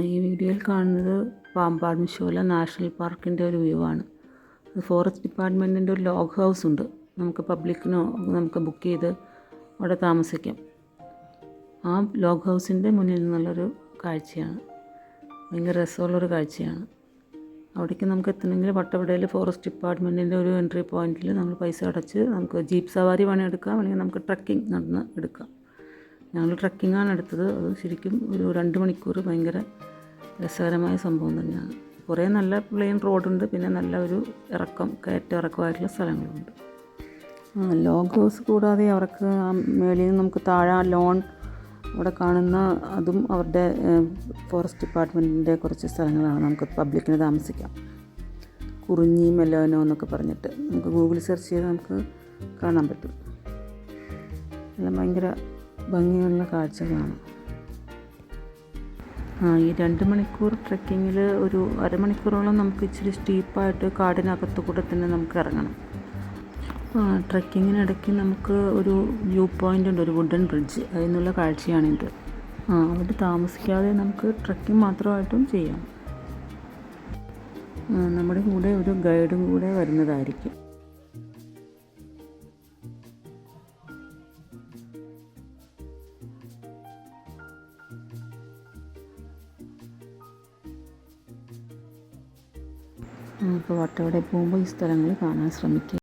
ഈ വീഡിയോയിൽ കാണുന്നത് പാമ്പാട് മിഷോല നാഷണൽ പാർക്കിൻ്റെ ഒരു വ്യൂ ആണ്. ഫോറസ്റ്റ് ഡിപ്പാർട്ട്മെൻറ്റിൻ്റെ ഒരു ലോഗ് ഹൗസ് ഉണ്ട്. നമുക്ക് പബ്ലിക്കിനോ നമുക്ക് ബുക്ക് ചെയ്ത് അവിടെ താമസിക്കാം. ആ ലോഗ് ഹൗസിൻ്റെ മുന്നിൽ നിന്നുള്ളൊരു കാഴ്ചയാണ്. ഭയങ്കര രസമുള്ളൊരു കാഴ്ചയാണ്. അവിടേക്ക് നമുക്ക് എത്തണമെങ്കിൽ വട്ടവടയിൽ ഫോറസ്റ്റ് ഡിപ്പാർട്ട്മെൻറ്റിൻ്റെ ഒരു എൻട്രി പോയിൻറ്റിൽ നമ്മൾ പൈസ അടച്ച് നമുക്ക് ജീപ്പ് സവാരി വേണമെങ്കിൽ എടുക്കാം, അല്ലെങ്കിൽ നമുക്ക് ട്രക്കിംഗ് നടന്ന് എടുക്കാം. ഞങ്ങൾ ട്രക്കിങ്ങാണ് എടുത്തത്. അത് ശരിക്കും ഒരു 2 മണിക്കൂർ ഭയങ്കര രസകരമായ സംഭവം തന്നെയാണ്. കുറേ നല്ല പ്ലെയിൻ റോഡുണ്ട്, പിന്നെ നല്ല ഒരു കയറ്റമിറക്കമായിട്ടുള്ള സ്ഥലങ്ങളുണ്ട്. ലോഗ് ഹൗസ് കൂടാതെ അവർക്ക് മേളിൽ നിന്ന് നമുക്ക് താഴെ ലോൺ അവിടെ കാണുന്ന അതും അവരുടെ ഫോറസ്റ്റ് ഡിപ്പാർട്ട്മെൻറ്റിൻ്റെ കുറച്ച് സ്ഥലങ്ങളാണ്. നമുക്ക് പബ്ലിക്കിന് താമസിക്കാം. കുറിഞ്ഞി മെലോനോ എന്നൊക്കെ പറഞ്ഞിട്ട് നമുക്ക് ഗൂഗിൾ സെർച്ച് ചെയ്ത് നമുക്ക് കാണാൻ പറ്റും. എല്ലാം ഭയങ്കര ഭംഗിയുള്ള കാഴ്ചകളാണ്. ഈ 2 മണിക്കൂർ ട്രെക്കിങ്ങിൽ ഒരു അരമണിക്കൂറോളം നമുക്ക് ഇച്ചിരി സ്റ്റീപ്പായിട്ട് കാടിനകത്തു കൂടെ തന്നെ നമുക്ക് ഇറങ്ങണം. ട്രെക്കിങ്ങിനിടയ്ക്ക് നമുക്ക് ഒരു വ്യൂ പോയിൻ്റ് ഉണ്ട്, ഒരു വുഡൻ ബ്രിഡ്ജ്. അതിൽ നിന്നുള്ള കാഴ്ചയാണിത്. അവിടെ താമസിക്കാതെ നമുക്ക് ട്രെക്കിംഗ് മാത്രമായിട്ടും ചെയ്യാം. നമ്മുടെ കൂടെ ഒരു ഗൈഡും കൂടെ വരുന്നതായിരിക്കും. അപ്പോൾ വട്ടവടയിൽ പോകുമ്പോൾ ഈ സ്ഥലങ്ങൾ കാണാൻ ശ്രമിക്കുക.